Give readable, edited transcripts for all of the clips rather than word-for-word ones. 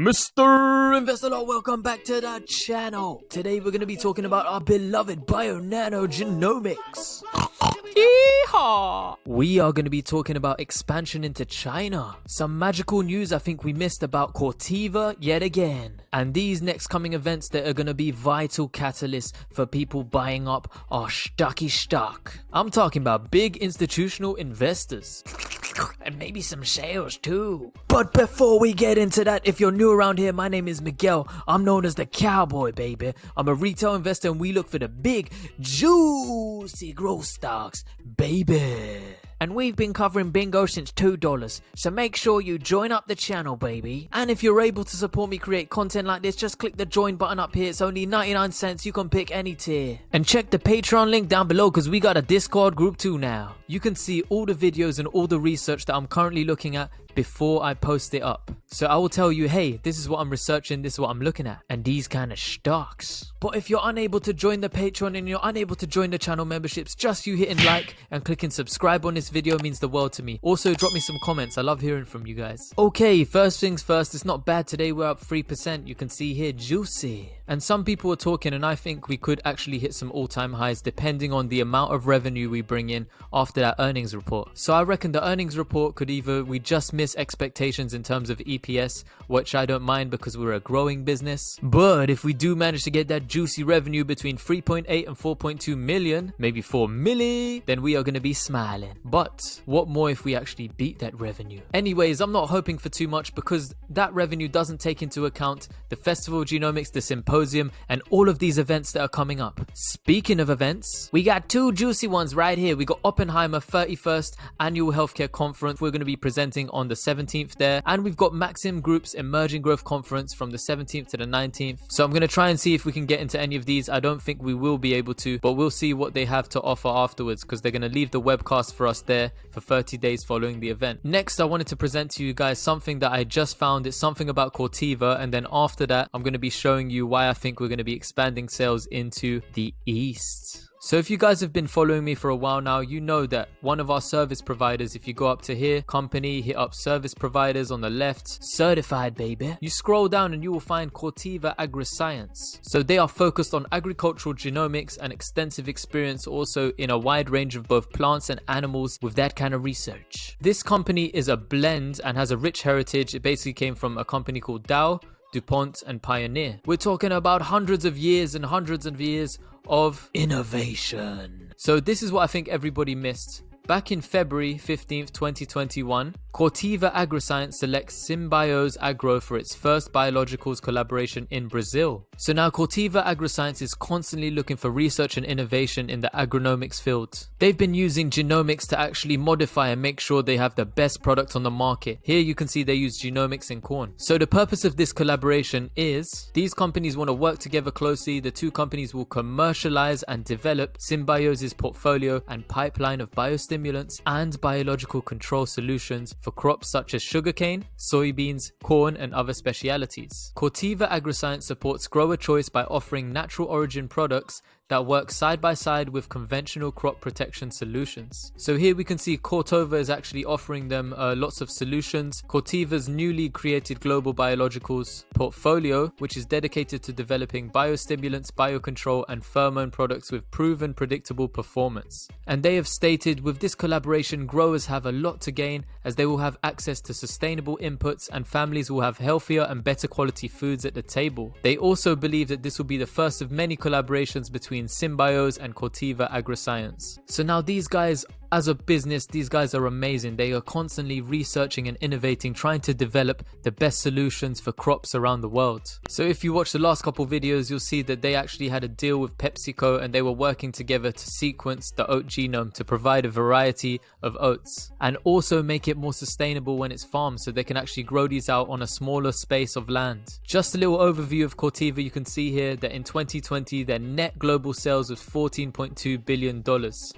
Mr. Investor, welcome back to the channel. Today we're going to be talking about our beloved bionano genomics. Yeehaw! We are going to be talking about expansion into China, some magical news I think we missed about Corteva yet again, and these next coming events that are going to be vital catalysts for people buying up our stock. I'm talking about big institutional investors. And maybe some sales too. But before we get into that, if you're new around here, my name is Miguel. I'm known as the Cowboy, baby. I'm a retail investor and we look for the big, juicy growth stocks, baby. And we've been covering Bngo since $2, so make sure you join up the channel, baby. And if you're able to support me create content like this, just click the join button up here. It's only 99 cents, you can pick any tier. And check the Patreon link down below because we got a Discord group too now. You can see all the videos and all the research that I'm currently looking at before I post it up. So I will tell you, hey, this is what I'm researching, this is what I'm looking at, and these kind of stocks. But if you're unable to join the Patreon and you're unable to join the channel memberships, just you hitting like and clicking subscribe on this video means the world to me. Also, drop me some comments, I love hearing from you guys. Okay, first things first, it's not bad today, we're up 3%, you can see here, juicy. And some people are talking, and I think we could actually hit some all-time highs depending on the amount of revenue we bring in after that earnings report. So I reckon the earnings report could either we just miss expectations in terms of EPS, which I don't mind because we're a growing business. But if we do manage to get that juicy revenue between 3.8 and 4.2 million, maybe 4 milli, then we are going to be smiling. But what more if we actually beat that revenue? Anyways, I'm not hoping for too much because that revenue doesn't take into account the Festival of Genomics, the Symposium, and all of these events that are coming up. Speaking of events, we got two juicy ones right here. We got Oppenheimer 31st Annual Healthcare Conference. We're going to be presenting on the 17th there. And we've got Maxim Group's Emerging Growth Conference from the 17th to the 19th. So I'm going to try and see if we can get into any of these. I don't think we will be able to, but we'll see what they have to offer afterwards because they're going to leave the webcast for us there for 30 days following the event. Next, I wanted to present to you guys something that I just found. It's something about Corteva, and then after that, I'm going to be showing you why I think we're going to be expanding sales into the East. So if you guys have been following me for a while now, you know that one of our service providers, if you go up to here, company, hit up service providers on the left, certified, baby. You scroll down and you will find Corteva Agriscience. So they are focused on agricultural genomics and extensive experience also in a wide range of both plants and animals with that kind of research. This company is a blend and has a rich heritage. It basically came from a company called Dow, DuPont and Pioneer. We're talking about hundreds of years and hundreds of years of innovation. So this is what I think everybody missed. Back in February 15th, 2021, Corteva Agriscience selects Symbiose Agro for its first biologicals collaboration in Brazil. So now Corteva Agriscience is constantly looking for research and innovation in the agronomics field. They've been using genomics to actually modify and make sure they have the best product on the market. Here you can see they use genomics in corn. So the purpose of this collaboration is these companies want to work together closely. The two companies will commercialize and develop Symbiose's portfolio and pipeline of biostimulants and biological control solutions for crops such as sugarcane, soybeans, corn, and other specialities. Corteva Agriscience supports grower choice by offering natural origin products that work side by side with conventional crop protection solutions. So here we can see Corteva is actually offering them lots of solutions. Corteva's newly created global biologicals portfolio, which is dedicated to developing biostimulants, biocontrol, and pheromone products with proven predictable performance. And they have stated with this collaboration, growers have a lot to gain as they will have access to sustainable inputs and families will have healthier and better quality foods at the table. They also believe that this will be the first of many collaborations between Symbiose and Corteva Agriscience. So now these guys, as a business, these guys are amazing. They are constantly researching and innovating, trying to develop the best solutions for crops around the world. So if you watch the last couple videos, you'll see that they actually had a deal with PepsiCo and they were working together to sequence the oat genome to provide a variety of oats and also make it more sustainable when it's farmed so they can actually grow these out on a smaller space of land. Just a little overview of Corteva, you can see here that in 2020 their net global sales was $14.2 billion.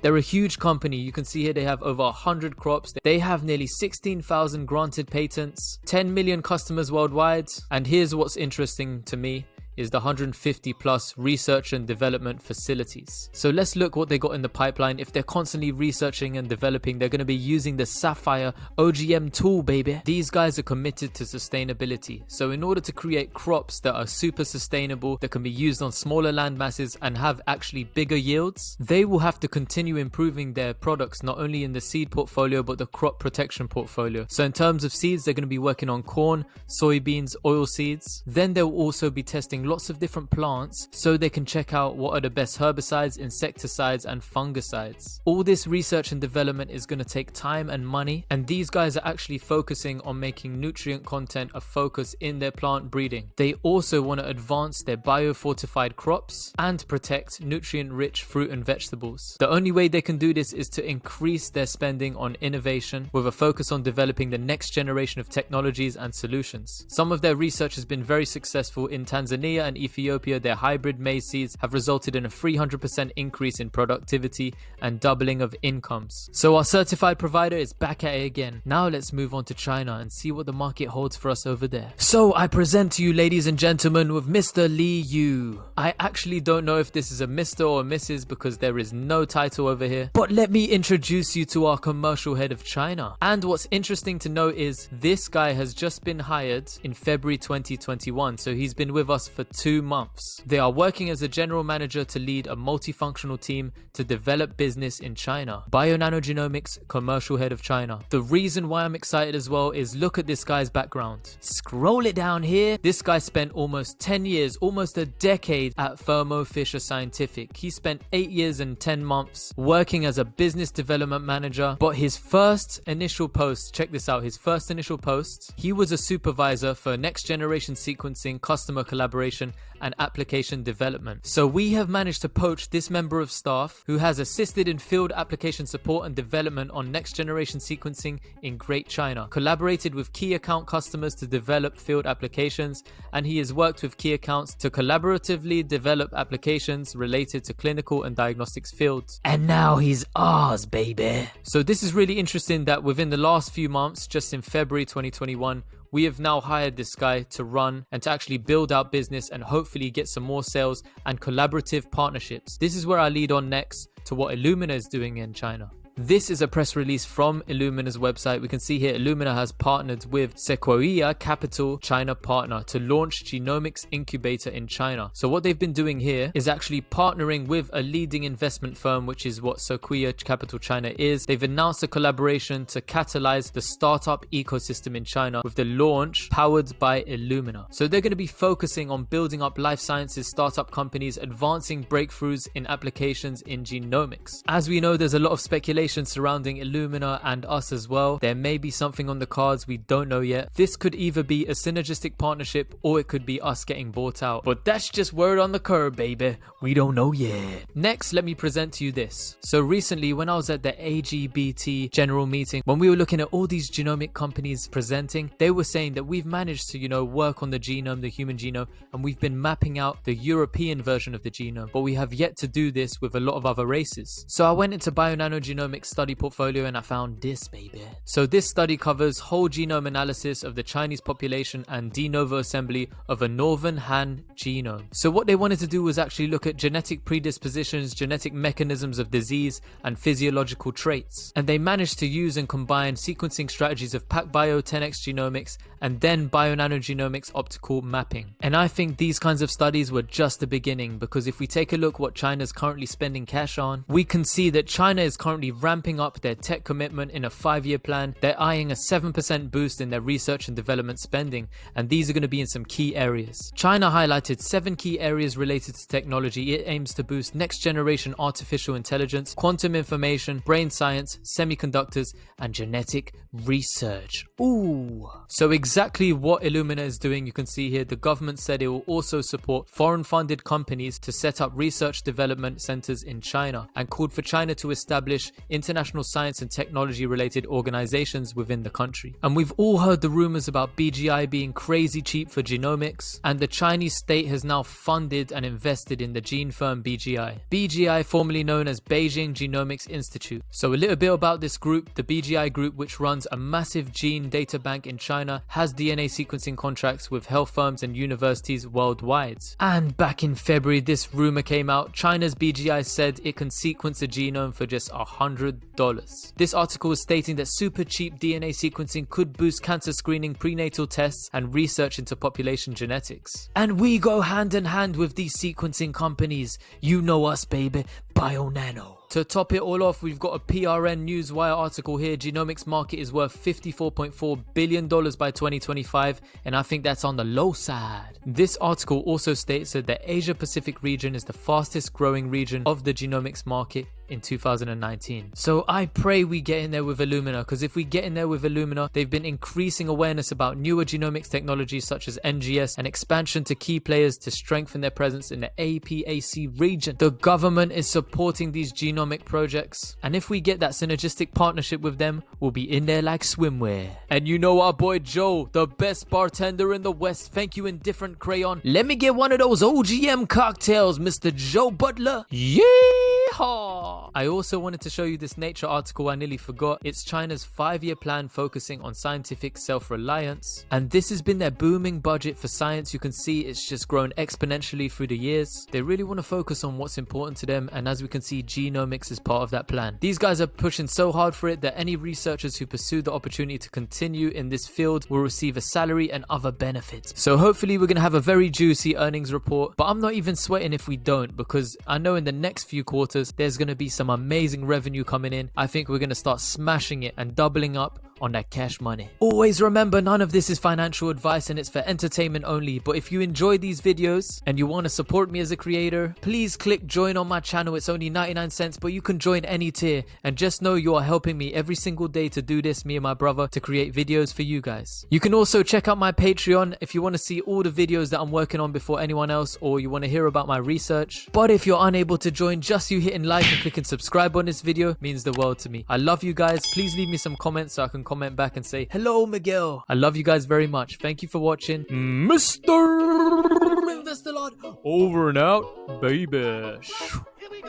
They're a huge company. You can see here they have over 100 crops. They have nearly 16,000 granted patents, 10 million customers worldwide. And here's what's interesting to me. is the 150 plus research and development facilities. So let's look what they got in the pipeline. If they're constantly researching and developing, they're going to be using the Sapphire OGM tool, baby. These guys are committed to sustainability. So in order to create crops that are super sustainable, that can be used on smaller land masses and have actually bigger yields, they will have to continue improving their products, not only in the seed portfolio, but the crop protection portfolio. So in terms of seeds, they're going to be working on corn, soybeans, oil seeds. Then they'll also be testing lots of different plants so they can check out what are the best herbicides, insecticides, and fungicides. All this research and development is going to take time and money, and these guys are actually focusing on making nutrient content a focus in their plant breeding. They also want to advance their biofortified crops and protect nutrient-rich fruit and vegetables. The only way they can do this is to increase their spending on innovation with a focus on developing the next generation of technologies and solutions. Some of their research has been very successful. In Tanzania and Ethiopia, their hybrid maize seeds have resulted in a 300% increase in productivity and doubling of incomes. So our certified provider is back at it again. Now let's move on to China and see what the market holds for us over there. So I present to you, ladies and gentlemen, with Mr. Li Yu. I actually don't know if this is a Mr. or a Mrs. because there is no title over here, but let me introduce you to our commercial head of China. And what's interesting to note is this guy has just been hired in February 2021, so he's been with us for 2 months. They are working as a general manager to lead a multifunctional team to develop business in China. Bionano Genomics, commercial head of China. The reason why I'm excited as well is look at this guy's background. Scroll it down here. This guy spent almost 10 years, almost a decade at Thermo Fisher Scientific. He spent 8 years and 10 months working as a business development manager, but his first initial post, check this out, his first initial post, he was a supervisor for next generation sequencing, customer collaboration, and application development. So we have managed to poach this member of staff who has assisted in field application support and development on next generation sequencing in Great China, collaborated with key account customers to develop field applications, and he has worked with key accounts to collaboratively develop applications related to clinical and diagnostics fields. And now he's ours, baby. So this is really interesting that within the last few months, just in February 2021, we have now hired this guy to run and to actually build out business and hopefully get some more sales and collaborative partnerships. This is where I lead on next to what Illumina is doing in China. This is a press release from Illumina's website. We can see here Illumina has partnered with Sequoia Capital China Partner to launch Genomics Incubator in China. So what they've been doing here is actually partnering with a leading investment firm, which is what Sequoia Capital China is. They've announced a collaboration to catalyze the startup ecosystem in China with the launch powered by Illumina. So they're going to be focusing on building up life sciences startup companies, advancing breakthroughs in applications in genomics. As we know, there's a lot of speculation surrounding Illumina and us as well. There may be something on the cards, we don't know yet. This could either be a synergistic partnership or it could be us getting bought out. But that's just word on the curb, baby. We don't know yet. Next, let me present to you this. So recently, when I was at the AGBT general meeting, when we were looking at all these genomic companies presenting, they were saying that we've managed to, work on the genome, the human genome, and we've been mapping out the European version of the genome. But we have yet to do this with a lot of other races. So I went into Bionano Genomics study portfolio and I found this, baby. So this study covers whole genome analysis of the Chinese population and de novo assembly of a northern Han genome. So what they wanted to do was actually look at genetic predispositions, genetic mechanisms of disease, and physiological traits. And they managed to use and combine sequencing strategies of PacBio 10x genomics and then Bionano Genomics optical mapping. And I think these kinds of studies were just the beginning, because if we take a look what China's currently spending cash on, we can see that China is currently ramping up their tech commitment in a 5-year plan. They're eyeing a 7% boost in their research and development spending, and these are going to be in some key areas. China highlighted 7 key areas related to technology. It aims to boost next generation artificial intelligence, quantum information, brain science, semiconductors, and genetic research. Ooh. So exactly what Illumina is doing, you can see here, the government said it will also support foreign funded companies to set up research development centers in China and called for China to establish international science and technology related organizations within the country. And we've all heard the rumors about BGI being crazy cheap for genomics, and the Chinese state has now funded and invested in the gene firm BGI. BGI, formerly known as Beijing Genomics Institute. So a little bit about this group. The BGI group, which runs a massive gene data bank in China, has DNA sequencing contracts with health firms and universities worldwide. And back in February, this rumor came out. China's BGI said it can sequence a genome for just $100. This article is stating that super cheap DNA sequencing could boost cancer screening, prenatal tests, and research into population genetics. And we go hand in hand with these sequencing companies. You know us, baby. Bionano. To top it all off, we've got a PRN Newswire article here. Genomics market is worth $54.4 billion by 2025, and I think that's on the low side. This article also states that the Asia Pacific region is the fastest growing region of the genomics market in 2019. So I pray we get in there with Illumina, because if we get in there with Illumina, they've been increasing awareness about newer genomics technologies such as NGS and expansion to key players to strengthen their presence in the APAC region. The government is supporting these genomic projects, and if we get that synergistic partnership with them, we'll be in there like swimwear. And you know our boy Joe, the best bartender in the West. Thank you, Indifferent Crayon. Let me get one of those OGM cocktails, Mr. Joe Butler. Yeehaw! I also wanted to show you this Nature article I nearly forgot. It's China's 5-year plan focusing on scientific self-reliance, and this has been their booming budget for science. You can see it's just grown exponentially through the years. They really want to focus on what's important to them, and as we can see, genomics is part of that plan. These guys are pushing so hard for it that any researchers who pursue the opportunity to continue in this field will receive a salary and other benefits. So hopefully we're going to have a very juicy earnings report, but I'm not even sweating if we don't, because I know in the next few quarters there's going to be some amazing revenue coming in. I think we're going to start smashing it and doubling up on that cash money. Always remember, none of this is financial advice and it's for entertainment only. But if you enjoy these videos and you want to support me as a creator, please click join on my channel. It's only 99 cents, but you can join any tier. And just know you are helping me every single day to do this, me and my brother, to create videos for you guys. You can also check out my Patreon if you want to see all the videos that I'm working on before anyone else, or you want to hear about my research. But if you're unable to join, just you hitting like and clicking subscribe on this video means the world to me. I love you guys. Please leave me some comments so I can comment back and say, hello, Miguel. I love you guys very much. Thank you for watching. Mr. Investor Lord, over and out, baby.